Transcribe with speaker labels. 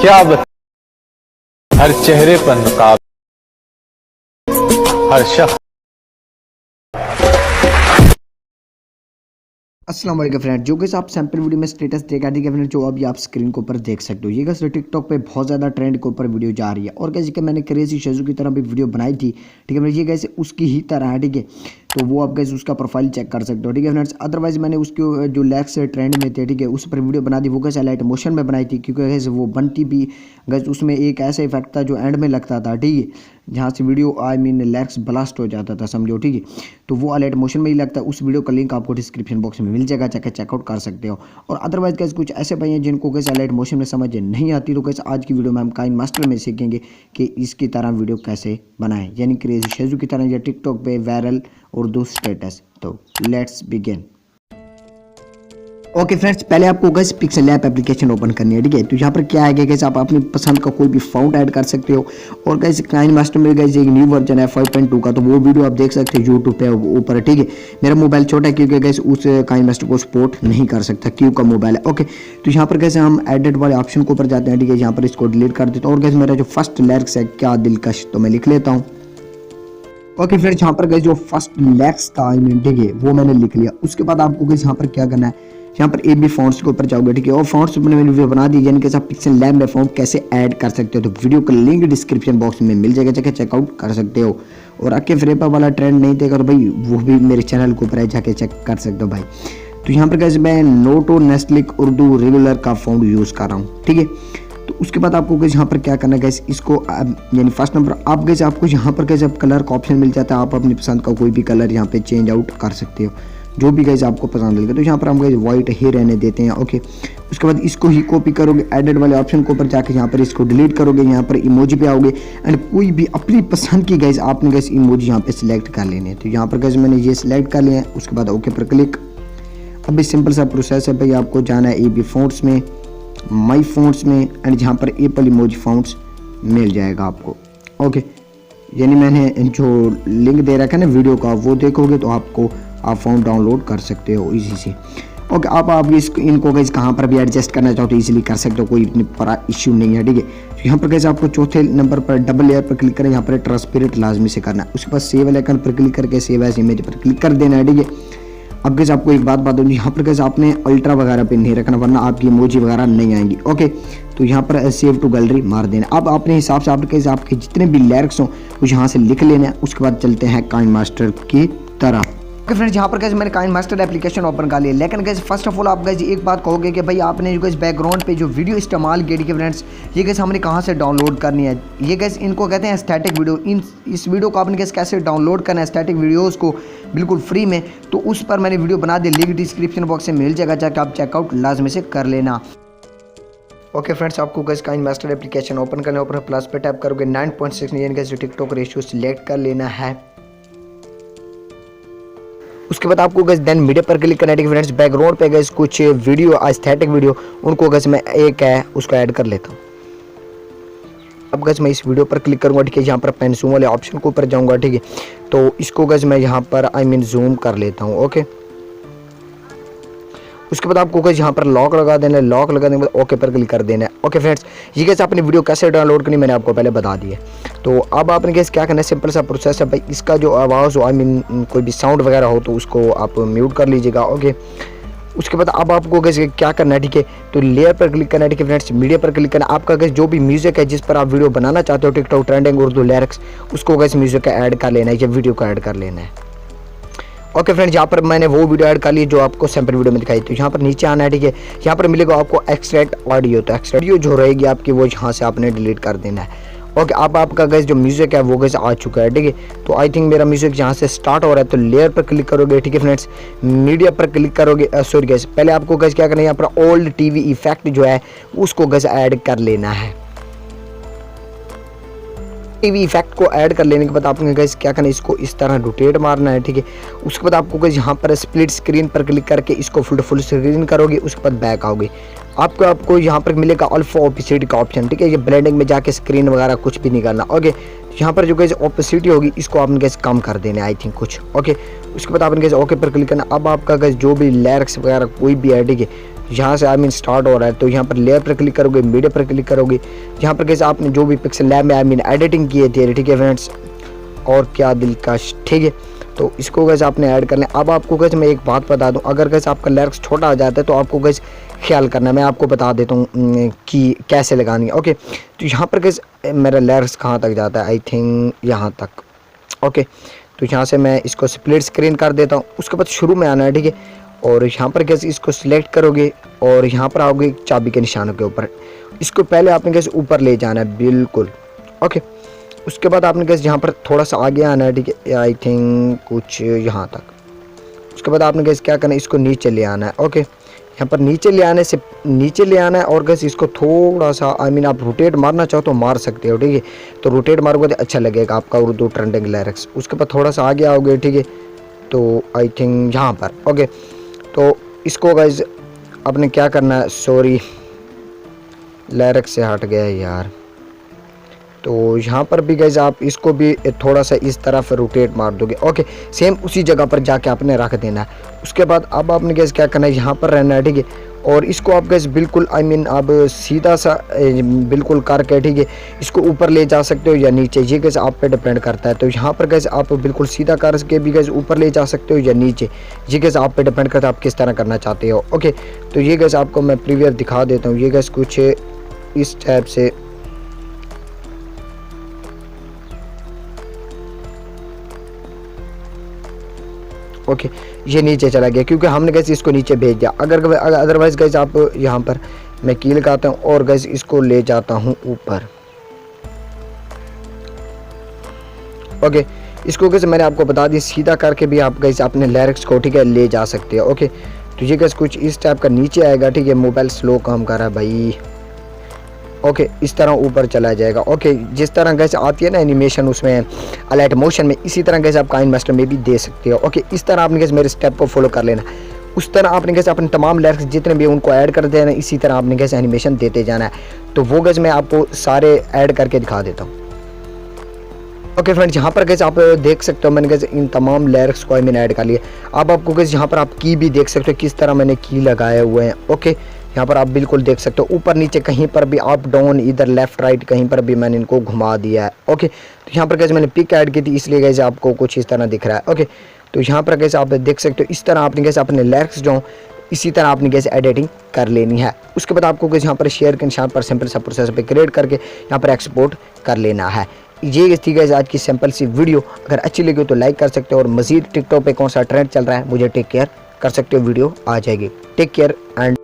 Speaker 1: क्या हर चेहरे पर नकाब, हर शख्स।
Speaker 2: अस्सलाम वालेकुम फ्रेंड, जो कि आप सैंपल वीडियो में स्टेटस देखा ठीक है फ्रेंड, जो अभी आप स्क्रीन के ऊपर देख सकते हो। ये कैसे टिकटॉक पे बहुत ज़्यादा ट्रेंड के ऊपर वीडियो जा रही है और कैसे कि मैंने क्रेजी शेजू की तरह भी वीडियो बनाई थी ठीक है फ्रेंड। ये कैसे उसकी ही तरह है ठीक है, तो वो आप कैसे उसका प्रोफाइल चेक कर सकते हो ठीक है फ्रेंड्स। अदरवाइज मैंने उसके जो लेग्स ट्रेंड में थे ठीक है, उस पर वीडियो बना दी। वो कैसे लाइट मोशन में बनाई थी क्योंकि कैसे वो बनती भी गैस उसमें एक ऐसा इफेक्ट था जो एंड में लगता था ठीक है, जहाँ से वीडियो लेग्स ब्लास्ट हो जाता था समझो ठीक है। तो वो लाइट मोशन में ही लगता है। उस वीडियो का लिंक आपको डिस्क्रिप्शन बॉक्स में मिल जाएगा, जाकर चेकआउट कर सकते हो। और अदरवाइज कैसे कुछ ऐसे भाई हैं जिनको कैसे लाइट मोशन में समझ नहीं आती, तो कैसे आज की वीडियो में हम काइन मास्टर में सीखेंगे कि इसकी तरह वीडियो कैसे बनाएं, यानी क्रेजी शेजू की तरह या टिकटॉक पे वायरल उर्दू स्टेटस। तो लेट्स बिगिन। ओके फ्रेंड्स, पहले आपको gas pixel lab application open करनी है ठीक है। तो यहाँ पर क्या है कि गैस आप अपनी पसंद का कोई भी फाउंट ऐड कर सकते हो। और गैस काइन मास्टर में गैस एक न्यू वर्जन है 5.2 का, तो वो वीडियो आप देख सकते हो यूट्यूब पे ऊपर ठीक है। मेरा मोबाइल छोटा है क्योंकि गैस उस काइन मास्टर को सपोर्ट नहीं कर सकता, क्यों का मोबाइल है। ओके, तो यहाँ पर कैसे हम एडिट वाले ऑप्शन के ऊपर जाते हैं ठीक है। यहाँ पर इसको डिलीट कर देता हूँ और गैस मेरा जो फर्स्ट लिरिक्स है क्या दिलकश, तो मैं लिख लेता हूँ। ओके फ्रेंड्स, यहाँ पर गैस जो फर्स्ट लिरिक्स था ठीक है वो मैंने लिख लिया। उसके बाद आपको गैस यहाँ पर क्या करना है, यहाँ पर ए बी फॉन्ट्स के ऊपर जाओगे ठीक है। और फॉन्ट्स मैंने वीडियो बना दी, यानी कि आप पिक्सल लैब में फॉन्ट कैसे ऐड कर सकते हो, तो वीडियो का लिंक डिस्क्रिप्शन बॉक्स में मिल जाएगा, जाके चेकआउट कर सकते हो। और आके फ्रेपा वाला ट्रेंड नहीं देखा तो भाई वो भी मेरे चैनल के ऊपर है, जाके चेक कर सकते हो भाई। तो यहाँ पर कैसे मैं नोटो नेस्टलिक उर्दू रेगुलर का फॉन्ट यूज़ कर रहा हूँ ठीक है। तो उसके बाद आपको कैसे यहाँ पर क्या करना है गैस, इसको यानी फर्स्ट नंबर आप गैस आपको यहाँ पर कैसे कलर का ऑप्शन मिल जाता है। आप अपनी पसंद का कोई भी कलर यहाँ पे चेंज आउट कर सकते हो, जो भी गैस आपको पसंद लगे। तो यहाँ पर हम गैस वाइट ही रहने देते हैं। ओके, उसके बाद इसको ही कॉपी करोगे, एडिट वाले ऑप्शन के ऊपर जाके यहाँ पर इसको डिलीट करोगे, यहाँ पर इमोजी पे आओगे एंड कोई भी अपनी पसंद की गैस आपने गैस इमोजी यहाँ पे सिलेक्ट कर लेने हैं। तो यहाँ पर गैस मैंने ये सिलेक्ट कर लिया है। उसके बाद ओके पर क्लिक। अभी सिंपल सा प्रोसेस है भाई, आपको जाना है ए बी फॉन्ट्स में, माई फॉन्ट्स में एंड जहाँ पर एप्पल इमोजी फॉन्ट्स मिल जाएगा आपको। ओके, यानी मैंने जो लिंक दे रखा है ना वीडियो का, वो देखोगे तो आपको आप फॉन्ट डाउनलोड कर सकते हो इजी से। ओके, आप इनको गैस कहाँ पर भी एडजस्ट करना चाहो तो इजीली कर सकते हो, कोई इतनी बड़ा इश्यू नहीं है ठीक है। तो यहाँ पर गैस आपको चौथे नंबर पर डबल लेयर पर क्लिक करें, यहाँ पर ट्रांसपेरेंट लाजमी से करना है। उसके बाद सेव वाले आइकन पर क्लिक करके सेव एज इमेज पर क्लिक कर देना है ठीक है। अब गैस आपको एक बात होगी, यहाँ पर गैस आपने अल्ट्रा वगैरह पे नहीं रखना वरना आपकी इमोजी वगैरह नहीं आएंगी। ओके, तो यहाँ पर सेव टू गैलरी मार देना। अब अपने हिसाब से आपके जितने भी लिरिक्स हों वो यहाँ से लिख लेना है। उसके बाद चलते हैं काइन मास्टर की तरह। ओके फ्रेंड्स, यहाँ पर गैस मैंने काइन मास्टर एप्लीकेशन ओपन कर लिया। लेकिन गैस फर्स्ट ऑफ ऑल आप गैस एक बात कहोगे कि भाई आपने जो गैस बैकग्राउंड पे जो वीडियो इस्तेमाल की है फ्रेंड्स, ये गैस हमने कहाँ से डाउनलोड करनी है। ये गैस इनको कहते हैं स्टैटिक वीडियो। इस वीडियो को आपने गैस कैसे डाउनलोड करना है स्टैटिक वीडियोज़ को बिल्कुल फ्री में, तो उस पर मैंने वीडियो बना दी, लिंक डिस्क्रिप्शन बॉक्स में मिल जाएगा, जाकर आप चेकआउट लाजमी से कर लेना। ओके फ्रेंड्स, आपको गैस काइन मास्टर एप्लीकेशन ओपन करना है, ऊपर प्लस पे टैप करोगे 9.6 यानी गैस टिकटॉक रेशियो सिलेक्ट कर लेना है। उसके बाद आपको गैस देन मीडिया पर क्लिक करना है फ्रेंड्स। बैकग्राउंड पे गैस कुछ वीडियो एस्थेटिक वीडियो उनको गैस मैं एक है उसको ऐड कर लेता हूँ। अब गैस मैं इस वीडियो पर क्लिक करूँगा ठीक है, यहाँ पर पेन जूम वाले ऑप्शन के ऊपर जाऊँगा ठीक है। तो इसको गैस मैं यहाँ पर जूम कर लेता हूँ। ओके, उसके बाद आपको गैस यहाँ पर लॉक लगा देना है। लॉक लगाने के बाद ओके पर क्लिक कर देना है। ओके फ्रेंड्स, ये गैस आपने वीडियो कैसे डाउनलोड करनी मैंने आपको पहले बता दिया। तो अब आपने गैस क्या करना है, सिंपल सा प्रोसेस है भाई। इसका जो आवाज़ हो कोई भी साउंड वगैरह हो तो उसको आप म्यूट कर लीजिएगा। ओके, उसके बाद अब आपको गैस क्या करना है ठीक है, तो लेयर पर क्लिक करना है ठीक है फ्रेंड्स। मीडिया पर क्लिक करना है। आपका गैस जो भी म्यूजिक है जिस पर आप वीडियो बनाना चाहते हो टिकटॉक ट्रेंडिंग उर्दू लिरिक्स, उसको गैस म्यूजिक का ऐड कर लेना है या वीडियो का ऐड कर लेना है। ओके फ्रेंड्स, यहाँ पर मैंने वो वीडियो ऐड कर ली जो आपको सैंपल वीडियो में दिखाई थी। यहाँ पर नीचे आना है ठीक है, यहाँ पर मिलेगा आपको एक्सट्रैक्ट ऑडियो। तो एक्सट्रैक्ट ऑडियो जो रहेगी आपकी वो यहाँ से आपने डिलीट कर देना है। ओके, अब आपका गैस जो म्यूजिक है वो गैस आ चुका है ठीक है। तो आई थिंक मेरा म्यूजिक यहाँ से स्टार्ट हो रहा है। तो लेयर पर क्लिक करोगे ठीक है फ्रेंड्स, मीडिया पर क्लिक करोगे। सॉरी गैस, पहले आपको गैस क्या करना है, यहाँ पर ओल्ड टीवी इफेक्ट जो है उसको गैस ऐड कर लेना है। टीवी इफेक्ट को ऐड कर लेने के बाद आपने गैस क्या करना है, इसको इस तरह रोटेट मारना है ठीक है। उसके बाद आपको गैस यहाँ पर स्प्लिट स्क्रीन पर क्लिक करके इसको फुल स्क्रीन करोगे। उसके बाद बैक आओगे, आपको यहाँ पर मिलेगा अल्फा ओपेसिटी का ऑप्शन ठीक है। ये ब्लेंडिंग में जाके स्क्रीन वगैरह कुछ भी नहीं करना। ओके, यहाँ पर जो गैस ओपेसिटी होगी इसको आपने गैस कम कर देना है आई थिंक कुछ। ओके, उसके बाद आपने गैस ओके पर क्लिक करना। अब आपका गैस जो भी लिरिक्स वगैरह कोई भी है ठीक है, यहाँ से आई मीन स्टार्ट हो रहा है। तो यहाँ पर लेयर पर क्लिक करोगे, मीडिया पर क्लिक करोगे, यहाँ पर कैसे आपने जो भी पिक्सल लैब में आई मीन एडिटिंग किए थे, ठीक है फ्रेंड्स, और क्या दिलकश, ठीक है। तो इसको कैसे आपने ऐड कर लें। अब आपको कैसे मैं एक बात बता दूं, अगर कैसे आपका लिरिक्स छोटा आ जाता है तो आपको कैसे ख्याल करना है, मैं आपको बता देता हूँ कि कैसे लगानी है। ओके, तो यहाँ पर कैसे मेरा लिरिक्स कहाँ तक जाता है, आई थिंक यहाँ तक। ओके, तो यहाँ से मैं इसको स्प्लिट स्क्रीन कर देता हूँ, उसके बाद शुरू में आना है, ठीक है। और यहाँ पर कैसे इसको सिलेक्ट करोगे और यहाँ पर आओगे चाबी के निशानों के ऊपर, इसको पहले आपने कैसे ऊपर ले जाना है बिल्कुल। ओके, उसके बाद आपने कैसे यहाँ पर थोड़ा सा आगे आना है, ठीक है, आई थिंक कुछ यहाँ तक। उसके बाद आपने कैसे क्या करना है, इसको नीचे ले आना है। ओके, यहाँ पर नीचे ले आने से नीचे ले आना है और कैसे इसको थोड़ा सा आई मीन आप रोटेट मारना चाहो तो मार सकते हो, ठीक है। तो रोटेट मारोगे तो अच्छा लगेगा आपका उर्दू ट्रेंडिंग लिरिक्स। उसके बाद थोड़ा सा आगे आओगे, ठीक है, तो आई थिंक यहाँ पर। ओके, तो इसको गाइज आपने क्या करना है, सॉरी लिरिक्स से हट गया यार। तो यहाँ पर भी गाइज आप इसको भी थोड़ा सा इस तरफ रोटेट मार दोगे। ओके, सेम उसी जगह पर जाके आपने रख देना है। उसके बाद अब आपने गैस क्या करना है, यहाँ पर रहना है, ठीक है। और इसको आप गैस बिल्कुल आई मीन अब सीधा सा बिल्कुल करके, ठीक है, इसको ऊपर ले जा सकते हो या नीचे, ये गैस आप पे डिपेंड करता है। तो यहाँ पर गैस आप बिल्कुल सीधा करके भी गैस ऊपर ले जा सकते हो या नीचे, ये गैस आप पे डिपेंड करता है आप किस तरह करना चाहते हो। ओके, तो ये गैस आपको मैं प्रीवियर दिखा देता हूँ, ये गैस कुछ इस टाइप से। ओके, ये नीचे चला गया क्योंकि हमने गैस इसको नीचे भेज दिया। अगर अदरवाइज गैस आप यहाँ पर मैं की लगाता हूँ और गैस इसको ले जाता हूँ ऊपर। ओके, इसको गैस मैंने आपको बता दिया सीधा करके भी आप गैस अपने लिरिक्स को, ठीक है, ले जा सकते हो। ओके, तो ये गैस कुछ इस टाइप का नीचे आएगा, ठीक है। मोबाइल स्लो काम कर रहा है भाई। ओके, इस तरह ऊपर चला जाएगा। ओके, जिस तरह गैस आती है ना एनिमेशन उसमें अलर्ट मोशन में, इसी तरह गैस आप काइनमास्टर में भी दे सकते हो। ओके, इस तरह आपने गैस मेरे स्टेप को फॉलो कर लेना, उस तरह आपने गैस अपने तमाम लिरिक्स जितने भी उनको ऐड कर देना, इसी तरह आपने गैस एनिमेशन देते जाना है। तो वो गैस मैं आपको सारे ऐड करके दिखा देता हूँ। ओके फ्रेंड्स, यहाँ पर गैस आप देख सकते हो मैंने गैस इन तमाम लिरिक्स को आई मीन ऐड कर लिया। अब आपको गैस यहाँ पर आप की भी देख सकते हो किस तरह मैंने की लगाए हुए हैं। ओके, यहाँ पर आप बिल्कुल देख सकते हो ऊपर नीचे कहीं पर भी अप डाउन इधर लेफ्ट राइट कहीं पर भी मैंने इनको घुमा दिया है। ओके, तो यहाँ पर कैसे मैंने पिक ऐड की थी इसलिए कैसे आपको कुछ इस तरह दिख रहा है। ओके, तो यहाँ पर कैसे आप देख सकते हो इस तरह आपने कैसे अपने लिरिक्स जो इसी तरह आपने कैसे एडिटिंग कर लेनी है। उसके बाद आपको कैसे यहाँ पर शेयर के निशान पर सिंपल सा प्रोसेस पे क्रिएट करके यहाँ पर एक्सपोर्ट कर लेना है। ये थी गाइस आज की सिंपल सी वीडियो। अगर अच्छी लगी तो लाइक कर सकते हो और मजीद टिकटॉक पे कौन सा ट्रेंड चल रहा है मुझे टेक केयर कर सकते हो, वीडियो आ जाएगी। Take care and